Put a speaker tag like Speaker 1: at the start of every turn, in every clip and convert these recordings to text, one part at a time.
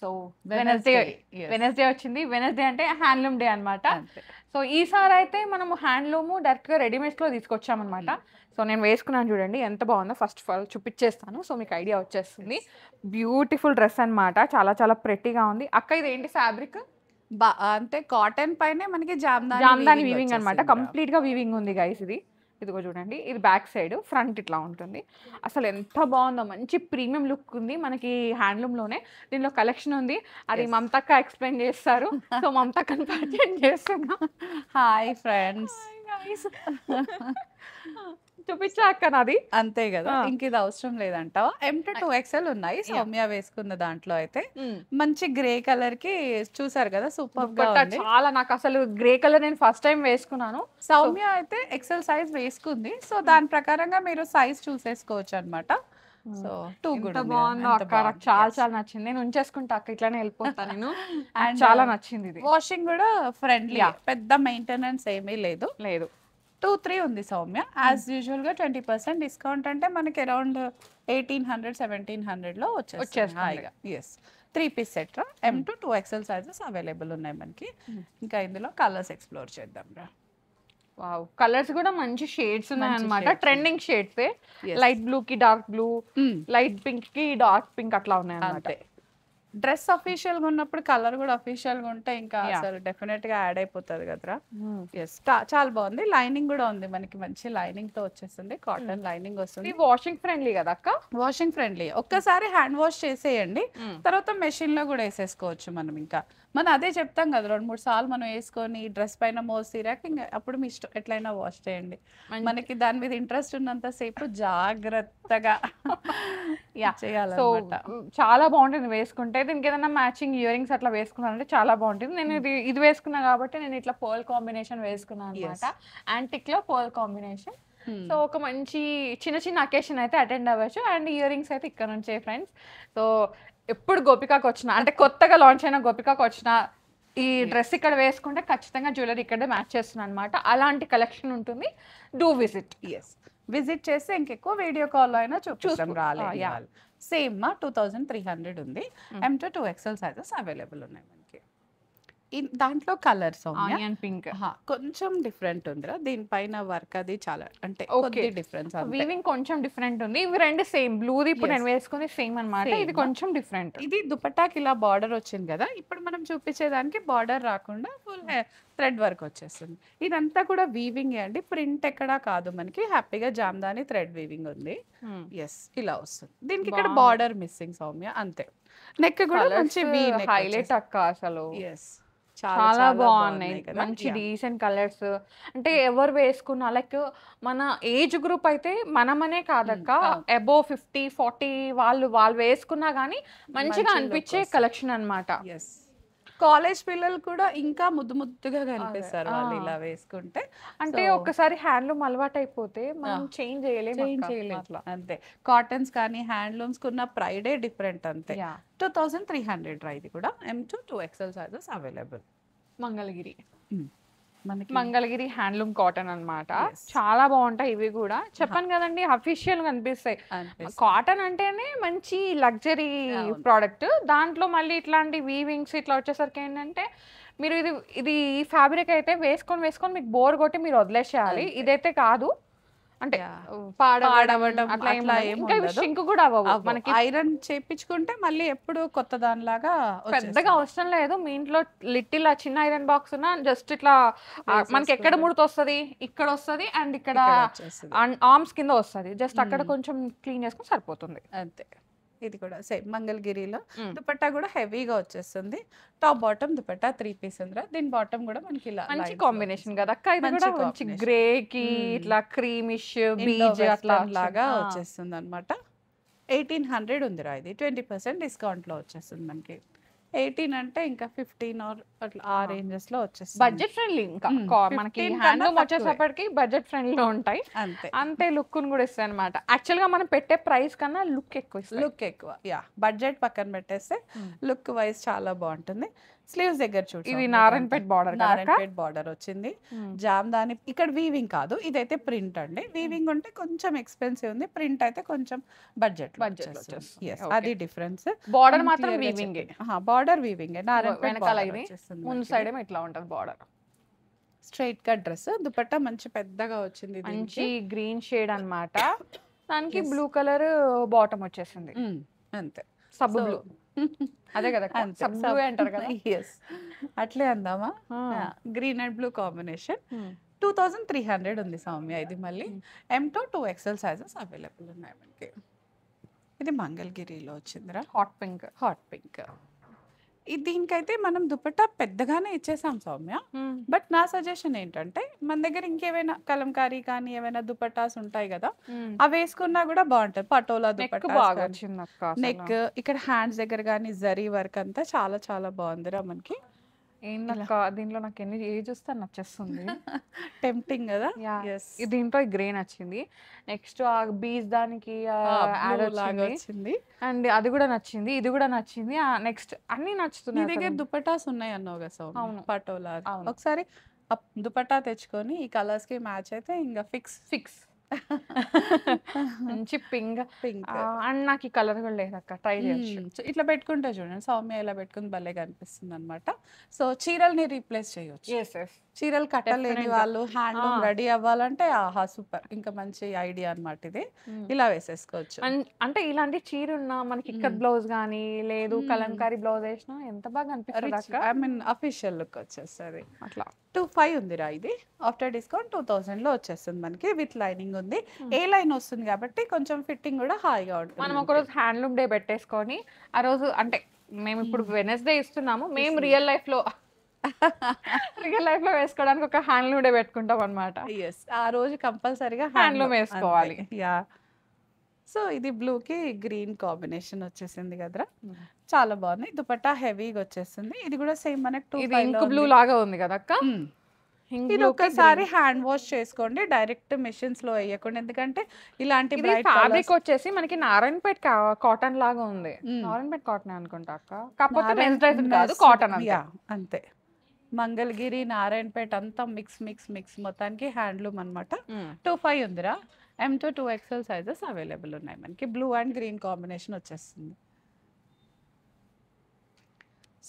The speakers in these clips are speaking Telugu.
Speaker 1: సో వెనస్డే వచ్చింది. వెనస్డే అంటే హ్యాండ్లూమ్ డే అనమాట. సో ఈసారి అయితే మనము హ్యాండ్లూమ్ డైరెక్ట్గా రెడీమేడ్స్లో తీసుకొచ్చామన్నమాట. సో నేను వేసుకున్నాను చూడండి ఎంత బాగుందో. ఫస్ట్ ఆఫ్ ఆల్ చూపించేస్తాను, సో మీకు ఐడియా వచ్చేస్తుంది. బ్యూటిఫుల్ డ్రెస్ అనమాట, చాలా చాలా ప్రెట్టీగా ఉంది. అక్క ఇది ఏంటి ఫ్యాబ్రిక్?
Speaker 2: అంటే కాటన్ పైనే మనకి
Speaker 1: జామ్దాని వీవింగ్ అనమాట. కంప్లీట్ గా వీవింగ్ ఉంది గైస్. ఇదిగో చూడండి, ఇది బ్యాక్ సైడ్, ఫ్రంట్ ఇట్లా ఉంటుంది. అసలు ఎంత బాగుందో, మంచి ప్రీమియం లుక్ ఉంది మనకి హ్యాండ్లూమ్ లోనే. దీనిలో కలెక్షన్ ఉంది, అది మమతక్క ఎక్స్ప్లెయిన్ చేస్తారు. సో మమతక్కని పరిచయం చేస్తున్నా.
Speaker 2: Hi friends.
Speaker 1: చూపించా అక్క నాది.
Speaker 2: అంతే కదా, ఇంక ఇది అవసరం లేదంటావా? M to 2XL ఉన్నాయి సౌమ్య వేసుకున్న దాంట్లో. అయితే మంచి గ్రే కలర్ కి చూసారు కదా, సూపర్ గా ఉంది.
Speaker 1: చాలా, నాకు అసలు గ్రే కలర్ నేను ఫస్ట్ టైం వేసుకున్నాను.
Speaker 2: సౌమ్య అయితే ఎక్సెల్ సైజ్ వేసుకుంది, సో దాని ప్రకారంగా మీరు సైజ్ చూసేసుకోవచ్చు అనమాట. సో
Speaker 1: బాగుందో అక్క, నాకు చాలా చాలా నచ్చింది. నేను ఉంచేసుకుంటా అక్క, ఇట్లానే వెళ్ళిపోతాను నేను. అండ్ చాలా నచ్చింది ఇది.
Speaker 2: వాషింగ్ కూడా ఫ్రెండ్లీ, పెద్ద మెయింటెనెన్స్ ఏమీ లేదు. 2-3 ఉంది సౌమ్య. యాజ్ యూజువల్ గా 20% డిస్కౌంట్ అంటే మనకి అరౌండ్ 1800-1700 లో వచ్చేస్తుంది. ఎస్, 3 పీస్ సెట్ రా. M to 2XL sizes available ఉన్నాయి మనకి. ఇంకా ఇందులో కలర్స్ ఎక్స్ప్లోర్ చేద్దాం రా.
Speaker 1: వావ్, కలర్స్ కూడా మంచి షేడ్స్ ఉన్నాయి అన్నమాట. ట్రెండింగ్ షేడ్స్, లైట్ బ్లూ కి డార్క్ బ్లూ, లైట్ పింక్ కి డార్క్ పింక్ అట్లా ఉన్నాయి అన్నమాట.
Speaker 2: డ్రెస్ అఫీషియల్ గా ఉన్నప్పుడు కలర్ కూడా అఫీషియల్ గా ఉంటే ఇంకా అసలు డెఫినెట్ గా యాడ్ అయిపోతుంది కదరా. ఎస్, చాలా బాగుంది. లైనింగ్ కూడా ఉంది మనకి, మంచి లైనింగ్ తో వచ్చేస్తుంది. కాటన్ లైనింగ్ వస్తుంది.
Speaker 1: వాషింగ్ ఫ్రెండ్లీ కదా అక్క?
Speaker 2: Washing friendly. ఒక్కసారి హ్యాండ్ వాష్ చేసేయండి, తర్వాత మెషిన్ లో కూడా వేసేసుకోవచ్చు మనం. ఇంకా మనం అదే చెప్తాం కదా, 2-3 సార్లు మనం వేసుకొని డ్రెస్ పైన మోసిరాక ఇంకా అప్పుడు మీ ఇష్టం ఎట్లయినా వాష్ చేయండి. మనకి దాని మీద ఇంట్రెస్ట్ ఉన్నంత సేపు జాగ్రత్తగా చేయాలన్నమాట.
Speaker 1: చాలా బాగుంటుంది వేసుకుంటే. దీనికి ఏదైనా మ్యాచింగ్ ఇయర్ రింగ్స్ అట్లా వేసుకున్నానంటే చాలా బాగుంటుంది. నేను ఇది వేసుకున్నా కాబట్టి నేను ఇట్లా పర్ల్ కాంబినేషన్ వేసుకున్నాను అనమాట. యాంటిక్ లో పర్ల్ కాంబినేషన్. సో ఒక మంచి చిన్న చిన్న అకేషన్ అయితే అటెండ్ అవ్వచ్చు. అండ్ ఇయర్ రింగ్స్ అయితే ఇక్కడ నుంచే ఫ్రెండ్స్. సో ఎప్పుడు గోపికాకు వచ్చినా, అంటే కొత్తగా లాంచ్ అయిన గోపికాకు వచ్చినా, ఈ డ్రెస్ ఇక్కడ వేసుకుంటే ఖచ్చితంగా జ్యువెలరీ ఇక్కడే మ్యాచ్ చేస్తున్నాను అనమాట. అలాంటి కలెక్షన్ ఉంటుంది. Do visit.
Speaker 2: విజిట్ చేస్తే ఇంకెక్కువ వీడియో కాల్ అయినా చూపిస్తాం. రాలేదు సేమ్ 2300 ఉంది. M to 2XL sizes available ఉన్నాయి మనకి. దాంట్లో కలర్స్
Speaker 1: ఆనియన్ పింక్
Speaker 2: కొంచెం డిఫరెంట్ ఉందిరా. దీనిపైన వర్క్ అది చాలా అంటే డిఫరెన్స్,
Speaker 1: వీవింగ్ కొంచెం డిఫరెంట్ ఉంది. ఇవి రెండు సేమ్, బ్లూది ఇప్పుడు నేను వేసుకుని సేమ్ అన్నమాట. ఇది కొంచెం డిఫరెంట్.
Speaker 2: ఇది దుపట్టాకి ఇలా బార్డర్ వచ్చింది కదా, ఇప్పుడు మనం చూపించేదానికి బార్డర్ రాకుండా ఫుల్ థ్రెడ్ వర్క్ వచ్చేస్తుంది. ఇదంతా కూడా వీవింగ్ అండి, ప్రింట్ ఎక్కడా కాదు మనకి. హ్యాపీగా జామ్దాని థ్రెడ్ వీవింగ్ ఉంది. ఎస్, ఇలా వస్తుంది. దీనికి ఇక్కడ బార్డర్ మిస్సింగ్ సౌమ్య, అంతే. నెక్ కూడా మంచి వీ నెక్,
Speaker 1: హైలైట్ అక్క అసలు.
Speaker 2: ఎస్,
Speaker 1: చాలా బాగున్నాయి, మంచి డీసెంట్ కలర్స్. అంటే ఎవరు వేసుకున్నా, లైక్ మన ఏజ్ గ్రూప్ అయితే మనమనే కాదక్క, అబోవ్ 50-40 వాళ్ళు వేసుకున్నా గానీ మంచిగా అనిపించే కలెక్షన్ అన్నమాట.
Speaker 2: కాలేజ్ పిల్లలు కూడా ఇంకా ముద్దు ముద్దుగా కనిపిస్తారు వాళ్ళు ఇలా వేసుకుంటే.
Speaker 1: అంటే ఒక్కసారి హ్యాండ్లూమ్ అలవాటు అయిపోతే మనం చేంజ్ చేయలేము.
Speaker 2: అంతే, కాటన్స్ కానీ హ్యాండ్లూమ్స్ కున్న ప్రైడే డిఫరెంట్. అంతే. 2300 ఇది కూడా. M to 2XL sizes available.
Speaker 1: Mangalagiri handloom cotton అన్నమాట. చాలా బాగుంటాయి ఇవి కూడా. చెప్పాను కదండి, అఫీషియల్ గా అనిపిస్తాయి. కాటన్ అంటేనే మంచి లగ్జరీ ప్రోడక్ట్. దాంట్లో మళ్ళీ ఇట్లాంటి వీవింగ్స్ ఇట్లా వచ్చేసరికి ఏంటంటే, మీరు ఇది ఈ ఫ్యాబ్రిక్ అయితే వేసుకొని మీకు బోర్ కొట్టి మీరు వదిలేసేయాలి. ఇదైతే కాదు, అంటే
Speaker 2: పాడవడం అట్లా
Speaker 1: షింక్ కూడా అవ్వవు. మనకి
Speaker 2: ఐరన్ చేపించుకుంటే మళ్ళీ ఎప్పుడు కొత్త దానిలాగా
Speaker 1: పెద్దగా అవసరం లేదు. మీ ఇంట్లో లిటిల్ చిన్న ఐరన్ బాక్స్ ఉన్నా జస్ట్ ఇట్లా మనకి ఎక్కడ ముడత వస్తుంది, ఇక్కడ వస్తుంది, అండ్ ఇక్కడ ఆర్మ్స్ కింద వస్తుంది. జస్ట్ అక్కడ కొంచెం క్లీన్ చేసుకుని సరిపోతుంది,
Speaker 2: అంతే. ఇది కూడా సేమ్ మంగళగిరిలో. దుపట్టా కూడా హెవీగా వచ్చేస్తుంది. టాప్ బాటమ్ దుపట్టా 3 పీస్ ఉందిరా. దీని బాటమ్ కూడా మనకి ఇలా
Speaker 1: మంచి కాంబినేషన్ కదా అక్క. ఇది కూడా మంచి గ్రే కి ఇట్లా క్రీమిష్ బీజ్ అట్లా లాగా
Speaker 2: వచ్చేస్తుంది అన్నమాట. 1800 ఉందిరా. ఇది 20% డిస్కౌంట్ లో వచ్చేస్తుంది మనకి. 18 అంటే ఇంకా 15 ఆర్ అట్లా ఆ రేంజెస్ లో వచ్చేస్తుంది.
Speaker 1: Budget friendly. ఇంకా మనకి హ్యాండ్లూమ్ వచ్చేసప్పటికి బడ్జెట్ ఫ్రెండ్లీలో ఉంటాయి. అంతే లుక్ కూడా ఇస్తాయి అనమాట. యాక్చువల్ గా మనం పెట్టే ప్రైస్ కన్నా లుక్ ఎక్కువ.
Speaker 2: బడ్జెట్ పక్కన పెట్టేస్తే లుక్ వైజ్ చాలా బాగుంటుంది. స్లీవ్స్ దగ్గర చూడు
Speaker 1: ఇది
Speaker 2: సౌమ్య,
Speaker 1: నారాయణపేట్ బార్డర్ కదా
Speaker 2: నారాయణపేట్ బార్డర్ వచ్చింది. జామ్దాని ఇక్కడ వీవింగ్ కాదు, ఇదైతే ప్రింట్ అండి. వీవింగ్ ఉంటే కొంచెం ఎక్స్పెన్సివ్ ఉంది, ప్రింట్ అయితే కొంచెం బడ్జెట్
Speaker 1: వచ్చేస్తుంది.
Speaker 2: అది డిఫరెన్స్.
Speaker 1: బార్డర్ మాత్రం వీవింగ్,
Speaker 2: బార్డర్ వీవింగ్ నారాయణపేట్
Speaker 1: వెనకాల
Speaker 2: border
Speaker 1: ఇది,
Speaker 2: వచ్చేస్తుంది.
Speaker 1: ముందు సైడ్ ఏమో ఇట్లా ఉంటది border.
Speaker 2: Straight cut dress, dupatta మంచి పెద్దగా వచ్చింది,
Speaker 1: మంచి గ్రీన్ షేడ్ అన్నమాట. దానికి బ్లూ కలర్ బాటమ్ వచ్చేసింది,
Speaker 2: అంతే
Speaker 1: సబ్ బ్లూ. అదే కదా సబ్ బ్లూ అంటారు కదా.
Speaker 2: అట్లే అందామా. Green and blue combination. 2300 ఉంది సౌమ్య. ఇది మళ్ళీ M to 2XL sizes available ఉన్నాయి మనకి. ఇది మంగళగిరిలో వచ్చిందిరా,
Speaker 1: హాట్ పింక్.
Speaker 2: Hot pink. దీనికైతే మనం దుపట్టా పెద్దగానే ఇచ్చేసాం సౌమ్య. బట్ నా సజెషన్ ఏంటంటే మన దగ్గర ఇంకేమైనా కలంకారీ కానీ ఏమైనా దుపట్టాస్ ఉంటాయి కదా, అవి వేసుకున్నా కూడా బాగుంటది. పటోలా దుపట్టా, నెక్, ఇక్కడ హ్యాండ్స్ దగ్గర కానీ జరీ వర్క్ అంతా చాలా చాలా బాగుందిరా మనకి.
Speaker 1: ఏంటక్క దీంట్లో నాకు ఎన్ని ఏ చూస్తే నచ్చేస్తుంది.
Speaker 2: టెంప్టింగ్ కదా.
Speaker 1: దీంట్లో గ్రే నచ్చింది. నెక్స్ట్ ఆ బీచ్ దానికి వచ్చింది, అండ్ అది కూడా నచ్చింది, ఇది కూడా నచ్చింది. నెక్స్ట్ అన్ని నచ్చుతున్నాయి.
Speaker 2: దగ్గర దుపట్టాస్ ఉన్నాయి అన్నావు కదా సౌమ్య, పటోలా. ఒకసారి దుపట్టా తెచ్చుకొని ఈ కలర్స్ కి మ్యాచ్ అయితే ఇంకా ఫిక్స్.
Speaker 1: మంచి పింక్ అండ్ నాకు ఈ కలర్ కూడా లేదు అక్క, ట్రై చేయొచ్చు.
Speaker 2: ఇట్లా పెట్టుకుంటే చూడండి సౌమ్య, ఇలా పెట్టుకుని భలే కనిపిస్తుంది అనమాట. సో చీరల్ని రీప్లేస్ చేయొచ్చు. చీరలు కట్టలేని వాళ్ళు హ్యాండ్లూమ్ రెడీ అవ్వాలంటే ఆహా సూపర్, ఇంకా మంచి ఐడియా అన్నమాట ఇది. ఇలా వేసేసుకోవచ్చు.
Speaker 1: అంటే ఇలాంటి చీర ఉన్నా మనకి ఇక్కడ బ్లౌజ్ గానీ లేదు కలంకారీ బ్లౌజ్ వేసినా ఎంత బాగా అనిపిస్తుంది.
Speaker 2: ఐ మీన్ అఫీషియల్ లుక్ వచ్చేస్తుంది అట్లా. 2500 ఉందిరా ఇది. ఆఫ్టర్ డిస్కౌంట్ 2000 లో వచ్చేస్తుంది మనకి. విత్ లైనింగ్ ఉంది, ఏ లైన్ వస్తుంది కాబట్టి కొంచెం ఫిట్టింగ్ కూడా హాయిగా ఉంటుంది.
Speaker 1: మనం ఒకరోజు హ్యాండ్లూమ్ డే పెట్టేసుకొని ఆ రోజు, అంటే మేము ఇప్పుడు వెనస్డే ఇస్తున్నాము, మేము రియల్ లైఫ్ లో వేసుకోవడానికి ఒక హ్యాండ్లూమ్ డే పెట్టుకుంటాం అనమాట.
Speaker 2: ఆ రోజు కంపల్సరీగా
Speaker 1: హ్యాండ్లూమ్ వేసుకోవాలి.
Speaker 2: యా. సో ఇది బ్లూ కి గ్రీన్ కాంబినేషన్ వచ్చేసింది కదరా, చాలా బాగుంది. దుపట్టా హెవీగా వచ్చేస్తుంది. ఇది కూడా సేమ్ మనకి
Speaker 1: ఇంక్ బ్లూ లాగా ఉంది కదా అక్క.
Speaker 2: ఇది ఒకసారి హ్యాండ్ వాష్ చేసుకోండి, డైరెక్ట్ మెషిన్స్ లో వేయకుండా. ఎందుకంటే ఇలాంటి
Speaker 1: ఫ్యాబ్రిక్ వచ్చేసి మనకి నారాయణపేట్ కాటన్ లాగా ఉంది. నారాయణపేట్ కాటన్ అనుకుంటా అక్క, కాకపోతే కాదు కాటన్
Speaker 2: అంతే. మంగళగిరి, నారాయణపేట అంతా మిక్స్ మొత్తానికి హ్యాండ్లూమ్ అనమాట. 2500 ఉందిరా. M to 2XL sizes available ఉన్నాయి మనకి. బ్లూ అండ్ గ్రీన్ కాంబినేషన్ వచ్చేస్తుంది.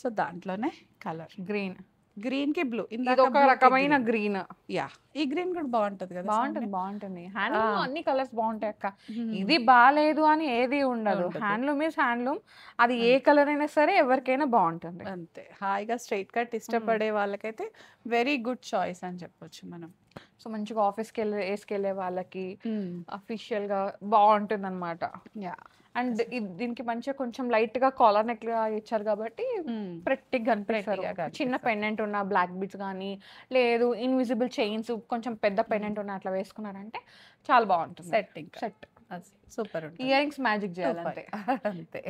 Speaker 2: సో దాంట్లోనే కలర్ గ్రీన్ కి బ్లూ,
Speaker 1: ఒక రకమైన గ్రీన్.
Speaker 2: యా, ఈ గ్రీన్ కూడా బాగుంటది కదా.
Speaker 1: బాగుంటుంది హ్యాండ్లూమ్, అన్ని కలర్స్ బాగుంటాయి అక్క. ఇది బాగాలేదు అని ఏది ఉండదు. హ్యాండ్లూమ్ ఇస్ హ్యాండ్లూమ్, అది ఏ కలర్ అయినా సరే ఎవరికైనా బాగుంటుంది.
Speaker 2: అంతే. హాయిగా స్ట్రైట్ కట్ ఇష్టపడే వాళ్ళకైతే వెరీ గుడ్ చాయిస్ అని చెప్పొచ్చు మనం.
Speaker 1: సో మంచిగా ఆఫీస్కి వేసుకెళ్ళే వాళ్ళకి అఫీషియల్ గా బాగుంటుంది అనమాట. అండ్ దీనికి మంచిగా కొంచెం లైట్ గా కాలర్ నెక్ గా ఇచ్చారు కాబట్టి ప్రెట్టిగా కనిపిస్తారు. చిన్న పెండెంట్ ఉన్న బ్లాక్ బీడ్స్ కానీ లేదు ఇన్విజిబుల్ చైన్స్ కొంచెం పెద్ద పెండెంట్ ఉన్న అట్లా వేసుకున్నారంటే చాలా బాగుంటుంది. Set
Speaker 2: super.
Speaker 1: Ear rings magic చేయాలంటే
Speaker 2: అంతే.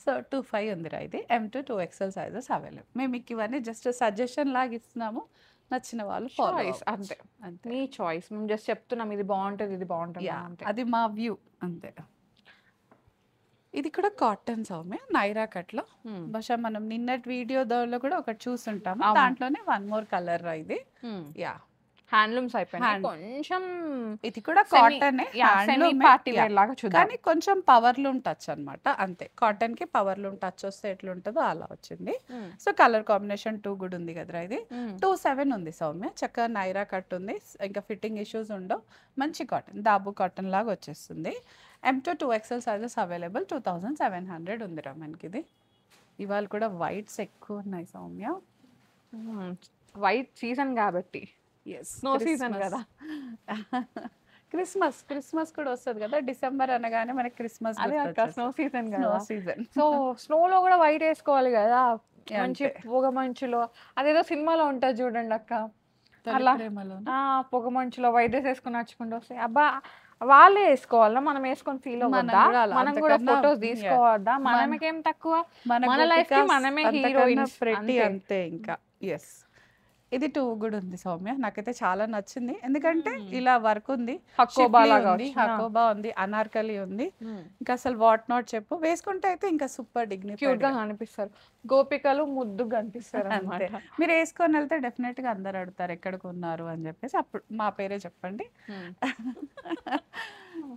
Speaker 2: సో 2500 ఉందిరా ఇది. M to 2XL sizes available. మేము మీకు ఇవన్నీ జస్ట్ సజెషన్ లాగా ఇస్తున్నాము, నచ్చిన వాళ్ళు
Speaker 1: అంతే. మీ చాయిస్, మేము జస్ట్ చెప్తున్నాం ఇది బాగుంటుంది ఇది బాగుంటుంది,
Speaker 2: అది మా వ్యూ అంతే. ఇది కూడా కాటన్ సౌమ్య, నైరా కట్ లో. బహుశా మనం నిన్నటి వీడియో దానిలో కూడా ఒకటి చూసుంటాము, దాంట్లోనే వన్ మోర్ కలర్ ఇది. యా,
Speaker 1: హ్యాండ్లూమ్స్ అయిపోయినాయి. కొంచెం
Speaker 2: ఇది కూడా కాటన్
Speaker 1: పార్టీ వేర్ లాగా చూద్దాం,
Speaker 2: కానీ కొంచెం పవర్లూమ్ టచ్ అన్నమాట. అంతే, కాటన్ కి పవర్లూమ్ టచ్ వస్తే ఎట్లుంటుందో అలా వచ్చింది. సో కలర్ కాంబినేషన్ 2 గుడ్ ఉంది కదరా ఇది. 2700 ఉంది సౌమ్య. చక్కగా నైరా కట్ ఉంది, ఇంకా ఫిట్టింగ్ ఇష్యూస్ ఉండవు. మంచి కాటన్, దాబు కాటన్ లాగా వచ్చేస్తుంది. M to 2XL sizes available. 2700 ఉందిరా మనకి ఇది. ఇవాళ కూడా వైట్స్ ఎక్కువ ఉన్నాయి సౌమ్య.
Speaker 1: వైట్ సీజన్ కాబట్టి, స్నో సీజన్ కదా.
Speaker 2: క్రిస్మస్ కూడా వస్తుంది కదా, డిసెంబర్ అనగానే మనకి క్రిస్మస్.
Speaker 1: స్నో సీజన్ కదా, సో స్నోలో కూడా వైట్ వేసుకోవాలి కదా. మంచి పొగ మంచులో అదేదో సినిమాలో ఉంటుంది చూడండి అక్క, అలా పొగ మంచులో వైట్ డ్రెస్ వేసుకుని నడుచుకుంటూ వస్తే అబ్బా వాళ్ళే వేసుకోవాలా, మనం వేసుకొని ఫీల్ అవ్వద్దా, మనం కూడా ఫొటోస్ తీసుకోవద్దా, మనమేం తక్కువ, మన లైఫ్ కి మనమే హీరోయిన్స్
Speaker 2: అంతే. ఇంకా ఎస్, ఇది 2 కూడా ఉంది సౌమ్య, నాకైతే చాలా నచ్చింది. ఎందుకంటే ఇలా వర్క్ ఉంది,
Speaker 1: హకోబా
Speaker 2: షిఫ్లీ
Speaker 1: లాగా
Speaker 2: ఉంది, హకోబా ఉంది, అనార్కలి ఉంది. ఇంకా అసలు వాట్ నాట్ చెప్పు, వేసుకుంటే అయితే ఇంకా సూపర్
Speaker 1: క్యూట్
Speaker 2: డిగ్నిఫైడ్
Speaker 1: గా కనిపిస్తారు, గోపికలు ముద్దుగా కనిపిస్తారు
Speaker 2: అంతే.
Speaker 1: అన్నమాట.
Speaker 2: మీరు వేసుకొని వెళ్తే డెఫినెట్ గా అందరు అడుగుతారు ఎక్కడికి ఉన్నారు అని చెప్పేసి, అప్పుడు మా పేరే చెప్పండి.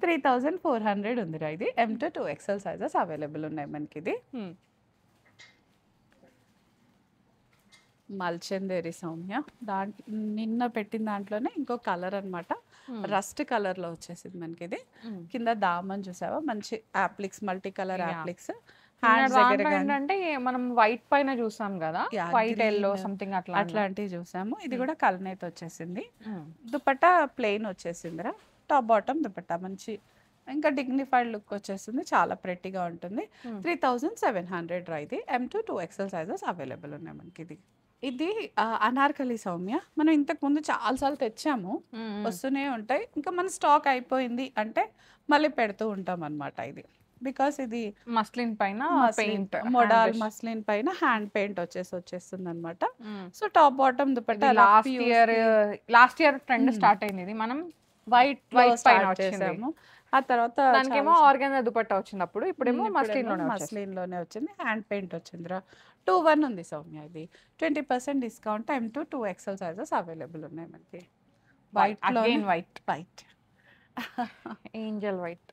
Speaker 2: 3400 ఉందిరా ఇది. M to 2XL sizes available ఉన్నాయి మనకి. ఇది మల్చందేరి సౌమ్య, దాంట్లో నిన్న పెట్టిన దాంట్లోనే ఇంకో కలర్ అన్నమాట, రస్ట్ కలర్ లో వచ్చేసింది మనకి. ఇది కింద దామన్ చూసావా, మంచి యాప్లిక్స్, మల్టీ కలర్ యాప్లిక్స్. హ్యాండ్స్ దగ్గర
Speaker 1: ఏంటంటే మనం వైట్ పైన చూసాం కదా, వైట్ ఎల్లో సంథింగ్ అట్లా
Speaker 2: అట్లాంటివి చూసాము. ఇది కూడా కలనేత వచ్చేసింది. దుపట్టా ప్లెయిన్ వచ్చేసిందిరా, టాప్ బాటమ్ దుపట్టా మంచి ఇంకా డిగ్నిఫైడ్ లుక్ వచ్చేస్తుంది, చాలా ప్రెట్టిగా ఉంటుంది. 3700 రా ఇది. M to 2XL sizes available ఉన్నాయి మనకి. ఇది అనార్కలి సౌమ్య, మనం ఇంతకు ముందు చాలాసార్లు తెచ్చాము, వస్తూనే ఉంటాయి. ఇంకా మన స్టాక్ అయిపోయింది అంటే మళ్ళీ పెడుతూ ఉంటాం అన్నమాట. ఇది బికాస్ ఇది
Speaker 1: మస్లిన్ పైన పెయింట్,
Speaker 2: మోడల్ మస్లిన్ పైన హ్యాండ్ పెయింట్ వచ్చేస్తుంది అనమాట. So top bottom dupatta
Speaker 1: last year trend start అయింది. ఇది మనం వైట్ పైన
Speaker 2: చేసాము, ఆ తర్వాత
Speaker 1: దానికేమో ఆర్గాన్జా దుపట్టా వచ్చినప్పుడు, ఇప్పుడేమో
Speaker 2: మస్లిన్ లోనే వచ్చింది, హ్యాండ్ పెయింట్ వచ్చిందిరా. 2-1 ఉంది సౌమ్య. ఇది 20% discount. M to 2XL sizes available ఉన్నాయి మనకి. White white
Speaker 1: Angel white.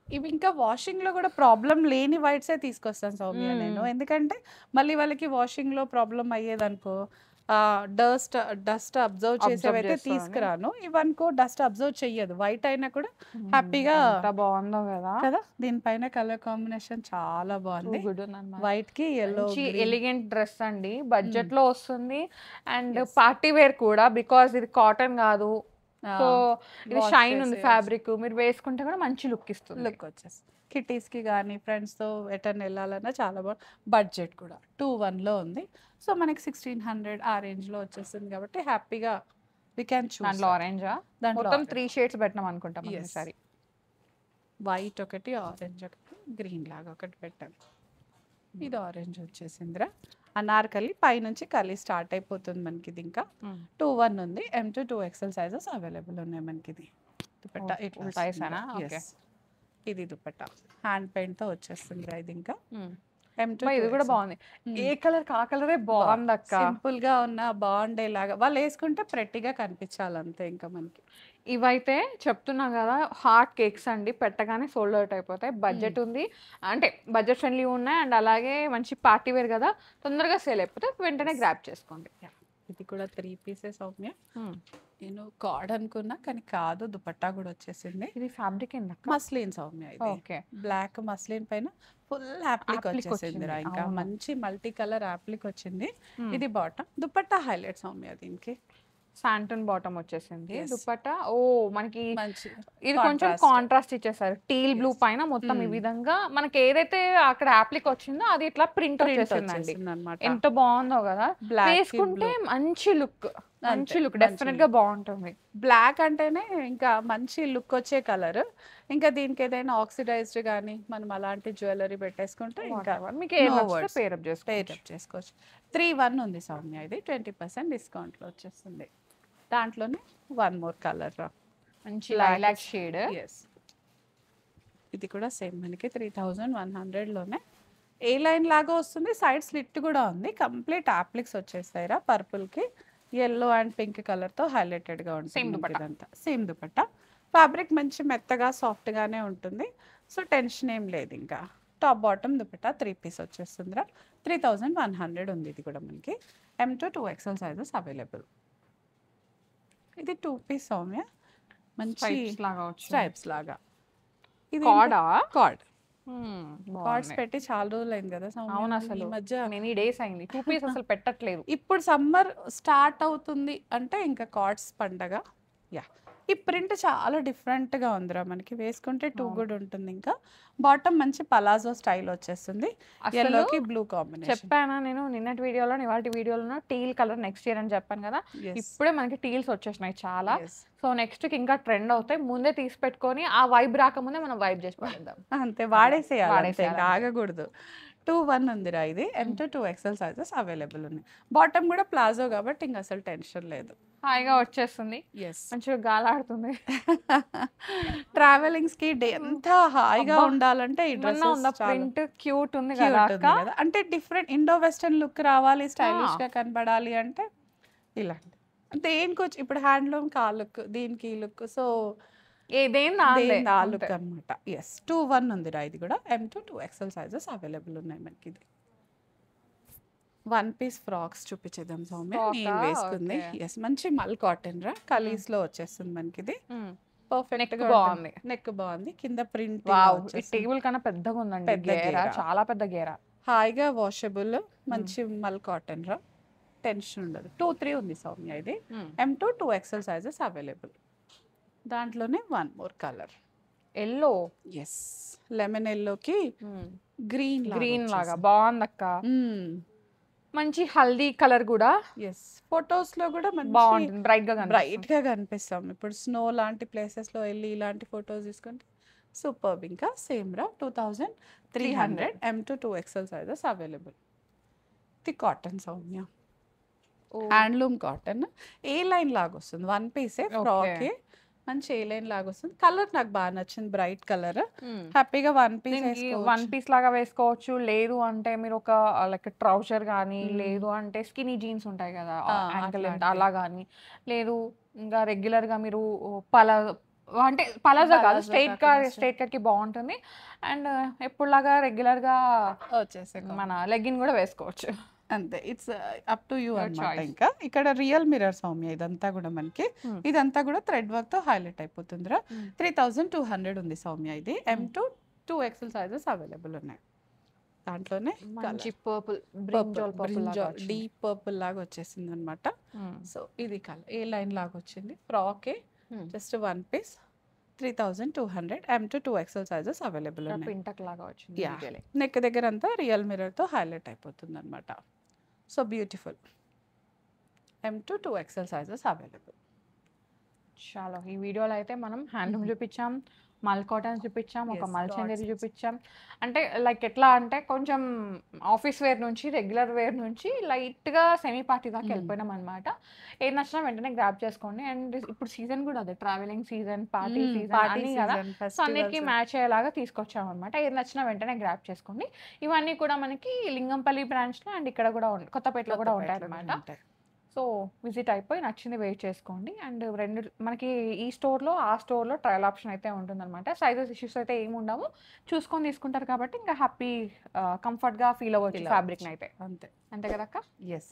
Speaker 2: ఇవి ఇంకా వాషింగ్ లో కూడా ప్రాబ్లం లేని వైట్సే తీసుకొస్తాను సౌమ్య నేను, ఎందుకంటే మళ్ళీ వాళ్ళకి వాషింగ్ లో ప్రాబ్లం అయ్యేదనుకో, డస్ట్ అబ్జర్వ్ చేసేవైతే తీసుకురాను. ఇవనుకో డస్ట్ అబ్జర్వ్ చెయ్యదు, వైట్ అయినా కూడా హ్యాపీగా.
Speaker 1: బాగుందో కదా
Speaker 2: కదా, దీనిపైన కలర్ కాంబినేషన్ చాలా బాగుంది, వైట్ కి ఎల్లో.
Speaker 1: ఎలిగెంట్ డ్రెస్ అండి, బడ్జెట్ లో వస్తుంది అండ్ పార్టీ వేర్ కూడా, బికాస్ ఇది కాటన్ కాదు, సో ఇది షైన్ ఉంది ఫ్యాబ్రిక్, మీరు వేసుకుంటే కూడా మంచి లుక్ ఇస్తుంది.
Speaker 2: లుక్ వచ్చేసి కిటీస్ కి కానీ ఫ్రెండ్స్ తో ఎటర్న్ వెళ్ళాలన్నా చాలా బాగుంది. బడ్జెట్ కూడా 2-1 లో ఉంది. సో మనకి 1600 ఆ రేంజ్ లో వచ్చేస్తుంది కాబట్టి హ్యాపీగా వి క్యాన్ చూస్.
Speaker 1: దాంట్లో ఆరెంజా, మొత్తం 3 షేడ్స్ పెట్టినాం అనుకుంటాం ఒకసారి.
Speaker 2: వైట్ ఒకటి, ఆరెంజ్ ఒకటి, గ్రీన్ లాగా ఒకటి పెట్టాం. ఇది ఆరెంజ్ వచ్చేసిందిరా. అనార్కలి పైనుంచి కలి స్టార్ట్ అయిపోతుంది మనకి. ఇది ఇంకా 2-1 ఉంది. M to 2XL sizes available ఉన్నాయి మనకి. ఇది దుపట్టా ఇది దుపట్టా హ్యాండ్ పెయింట్ తో వచ్చేస్తుంది. ఇది ఇంకా
Speaker 1: ఇది కూడా బాగుంది, ఏ కలర్ కా కలరే బాగుంది అక్క.
Speaker 2: సింపుల్ గా ఉన్న బాగుండేలాగా వాళ్ళు వేసుకుంటే ప్రెట్టిగా కనిపించాలి అంతే. ఇంకా మనకి
Speaker 1: ఇవైతే చెప్తున్నా కదా, హాట్ కేక్స్ అండి, పెట్టగానే సోల్డ్ అవుట్ అయిపోతాయి. బడ్జెట్ ఉంది అంటే బడ్జెట్ ఫ్రెండ్లీ ఉన్నాయి, అండ్ అలాగే మంచి పార్టీ వేర్ కదా, తొందరగా సేల్ అయిపోతే వెంటనే గ్రాప్ చేసుకోండి.
Speaker 2: ఇది కూడా 3 పీసెస్ సౌమ్య. నేను కార్డ్ అనుకున్నా కానీ కాదు, దుపట్టా కూడా వచ్చేసింది.
Speaker 1: ఇది ఫ్యాబ్రిక్
Speaker 2: మస్లిన్ సౌమ్య. ఇది బ్లాక్ మస్లిన్ పైన ఫుల్ యాప్లిక్ వచ్చేసింది, ఇంకా మంచి మల్టీ కలర్ యాప్లిక్ వచ్చింది. ఇది బాటమ్ దుపట్టా హైలైట్ సౌమ్య. దీనికి
Speaker 1: శాంటన్ బాటమ్ వచ్చేసింది, దుపట్టా ఓ మనకి ఇది కొంచెం కాంట్రాస్ట్ ఇచ్చేసారు, టీల్ బ్లూ పైన మొత్తం ఈ విధంగా మనకి ఏదైతే అక్కడ యాప్లిక్ వచ్చిందో అది ఇట్లా ప్రింట్ వచ్చేసిందండి. ఎంత బాగుందో కదా, వేసుకుంటే మంచి లుక్, మంచి లుక్ డెఫినెట్ గా బాగుంటుంది.
Speaker 2: బ్లాక్ అంటేనే ఇంకా మంచి లుక్ వచ్చే కలర్. ఇంకా దీనికి ఏదైనా ఆక్సిడైజ్డ్ కానీ మనం అలాంటి జ్యువెలరీ పెట్టేసుకుంటే ఇంకా
Speaker 1: మీకు పేరప్
Speaker 2: చేసుకోవచ్చు. 3-1 ఉంది సౌమ్య. ఇది 20% డిస్కౌంట్ లో వచ్చేస్తుంది. దాంట్లోనే 1 మోర్ కలర్
Speaker 1: మంచి లైలాక్ షేడ్.
Speaker 2: ఇది కూడా సేమ్ మనకి 3100 లోనే ఏ లైన్ లాగా వస్తుంది, సైడ్ స్లిట్ కూడా ఉంది, కంప్లీట్ యాప్లిక్స్ వచ్చేస్తాయిరా. పర్పుల్ కి ఎల్లో అండ్ పింక్ కలర్ తో హైలైటెడ్ గా ఉంటుంది. సేమ్ దుపట్టా ఫ్యాబ్రిక్ మంచి మెత్తగా సాఫ్ట్ గానే ఉంటుంది, సో టెన్షన్ ఏం లేదు. ఇంకా టాప్ బాటమ్ దుపట్టా 3 పీస్ వచ్చేస్తుందిరా. 3100 ఉంది. ఇది కూడా మనకి M to 2XL sizes available. ఇది 2 పీస్ సౌమ్య, మంచి స్ట్రైప్స్ లాగా. ఇది కార్డ్స్ పెట్టి చాలా రోజులు అయింది కదా
Speaker 1: అవును, అసలు మధ్య మెనీ డేస్ అయింది 2 పీస్ అసలు పెట్టట్లేదు.
Speaker 2: ఇప్పుడు సమ్మర్ స్టార్ట్ అవుతుంది అంటే ఇంకా కార్డ్స్ పండగ. ఈ ప్రింట్ చాలా డిఫరెంట్ గా ఉందిరా, మనకి వేసుకుంటే 2 గుడ్ ఉంటుంది. ఇంకా బాటమ్ మంచి పలాజో స్టైల్ వచ్చేస్తుంది, ఎల్లోకి బ్లూ కాంబినేషన్.
Speaker 1: చెప్పానా నేను నిన్నటి వీడియోలో, ఇవాళ వీడియోలో టీల్ కలర్ నెక్స్ట్ ఇయర్ అని చెప్పాను కదా, ఇప్పుడే మనకి టీల్స్ వచ్చేసినాయి చాలా. సో నెక్స్ట్ కి ఇంకా ట్రెండ్ అవుతాయి, ముందే తీసి పెట్టుకొని ఆ వైబ్ రాకముందే మనం వైబ్ చేసి పడేద్దాం
Speaker 2: అంతే, వాడేసేయాలి, ఆగకూడదు. 2-1 ఉందిరా ఇది. M2 2XL సైజెస్ అవైలబుల్ ఉన్నాయి. బాటమ్ కూడా ప్లాజో కాబట్టి ఇంకా అసలు టెన్షన్ లేదు.
Speaker 1: హాయిగా వచ్చేస్తుంది,
Speaker 2: ఎస్
Speaker 1: మంచిగా గాలాడుతుంది.
Speaker 2: ట్రావెలింగ్స్ కి ఎంత హాయిగా ఉండాలంటే ఈ డ్రెస్
Speaker 1: ప్రింట్ క్యూట్ ఉంది కదా అక్క.
Speaker 2: అంటే డిఫరెంట్ ఇండో వెస్టర్న్ లుక్ రావాలి, స్టైలిష్ గా కనబడాలి అంటే ఇలాంటి. దేనికి వచ్చి ఇప్పుడు హ్యాండ్లూమ్ కా లుక్, దీనికి ఈ లుక్, సో
Speaker 1: ఏదేం
Speaker 2: ఆ లుక్ అనమాట. ఎస్ 2-1 ఉందిరా ఇది కూడా. M2 2XL సైజెస్ అవైలబుల్ ఉన్నాయి మనకి. ఇది 1 పీస్ ఫ్రాక్స్ చూపించేద్దాం సౌమ్య. నేను వేసుకుంది ఎస్ మంచి మల్ కాటన్ రా, కలీస్ లో వచ్చేస్తుంది మనకి. ఇది పర్ఫెక్ట్ గా
Speaker 1: బాగుంది,
Speaker 2: నెక్ బాగుంది, కింద ప్రింట్
Speaker 1: టేబుల్ కన్నా పెద్దగా ఉందండి, గేరా చాలా పెద్ద గేరా.
Speaker 2: హాయిగా వాషబుల్, మంచి మల్ కాటన్ రా, టెన్షన్ ఉండదు. 2-3 ఉంది సౌమ్య ఇది. M2 2XL sizes available. దాంట్లోనే 1 more colour
Speaker 1: yellow.
Speaker 2: Yes lemon ఎల్లోకి గ్రీన్
Speaker 1: లాగా బాగుంది అక్క. మంచి హల్దీ కలర్ కూడా.
Speaker 2: ఎస్ ఫొటోస్ లో కూడా
Speaker 1: బాగుంటుంది,
Speaker 2: బ్రైట్ గా కనిపిస్తాం. ఇప్పుడు స్నో లాంటి ప్లేసెస్ లో వెళ్ళి ఇలాంటి ఫొటోస్ తీసుకుంటే సూపర్. ఇంకా సేమ్ రా 2300. M2 2XL sizes available. ఇది కాటన్ సౌమ్య, హ్యాండ్లూమ్ కాటన్. ఏ లైన్ లాగా వస్తుంది, 1 పీసే ఫ్రాక్, మంచి ఏ లైన్ లాగా వస్తుంది. కలర్ నాకు బాగా నచ్చింది, బ్రైట్ కలర్. హ్యాపీగా 1
Speaker 1: పీస్ లాగా వేసుకోవచ్చు. లేదు అంటే మీరు ఒక లైక్ ట్రౌజర్ కానీ, లేదు అంటే స్కినీ జీన్స్ ఉంటాయి కదా యాంకిల్ అలా కానీ, లేదు ఇంకా రెగ్యులర్ గా మీరు అంటే పలాజో కాదు, స్ట్రైట్ కట్ కి బాగుంటుంది. అండ్ ఎప్పుడులాగా రెగ్యులర్ గా
Speaker 2: వచ్చేసే
Speaker 1: మన లెగ్గిన్ కూడా వేసుకోవచ్చు.
Speaker 2: అంతే, ఇట్స్ అప్ టు యూ అన్నమాట. ఇంకా ఇక్కడ రియల్ మిర్రర్ సౌమ్య ఇదంతా కూడా మనకి. ఇదంతా కూడా థ్రెడ్ వర్క్ తో హైలైట్ అయిపోతుందిరా. 3200 ఉంది సౌమ్య ఇది. M2 2XL సైజెస్ అవైలబుల్ ఉన్నాయి. దాంట్లోనే డీప్ పర్పుల్ లాగా వచ్చేసింది అనమాట. సో ఇది కలర్ ఏ లైన్ లాగా వచ్చింది, ఫ్రాకే just 1 piece 3200. M2 2XL sizes available ఉన్నాయి. నెక్ దగ్గర అంతా రియల్ మిర్రర్ తో హైలైట్ అయిపోతుంది అనమాట. So beautiful. M2 2XL sizes available.
Speaker 1: చాలా ఈ వీడియోలో అయితే మనం హ్యాండ్లూమ్ చూపించాం, మల్ కాటన్ చూపించాం, ఒక మల్ చందేరి చూపించాం. అంటే లైక్ ఎట్లా అంటే కొంచెం ఆఫీస్ వేర్ నుంచి, రెగ్యులర్ వేర్ నుంచి లైట్గా సెమీ పార్టీ దాకా వెళ్ళిపోయినాం అనమాట. ఏది నచ్చినా వెంటనే గ్రాప్ చేసుకోండి. అండ్ ఇప్పుడు సీజన్ కూడా అదే, ట్రావెలింగ్ సీజన్, పార్టీ సీజన్ అన్నీ కదా, సో అన్నిటికీ మ్యాచ్ అయ్యేలాగా తీసుకొచ్చాం అనమాట. ఏది నచ్చినా వెంటనే గ్రాప్ చేసుకోండి. ఇవన్నీ కూడా మనకి లింగంపల్లి బ్రాంచ్లో అండ్ ఇక్కడ కూడా కొత్తపేటలో కూడా ఉంటాయి అనమాట. సో విజిట్ అయిపోయి నచ్చింది వెయిట్ చేసుకోండి. అండ్ మనకి ఈ స్టోర్లో ఆ స్టోర్లో ట్రయల్ ఆప్షన్ అయితే ఉంటుందన్నమాట. సైజెస్ ఇష్యూస్ అయితే ఏమి ఉండవు, చూసుకొని తీసుకుంటారు కాబట్టి ఇంకా హ్యాపీ కంఫర్ట్గా ఫీల్ అవ్వచ్చు ఫ్యాబ్రిక్ని అయితే. అంతే కదా అక్క?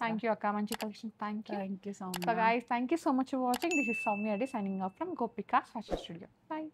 Speaker 1: థ్యాంక్ యూ అక్క, మంచి collection. Thank you so much. Guys, thank you so much for watching. This is Soumya Reddy signing off from Gopika Fashion Studio. Bye.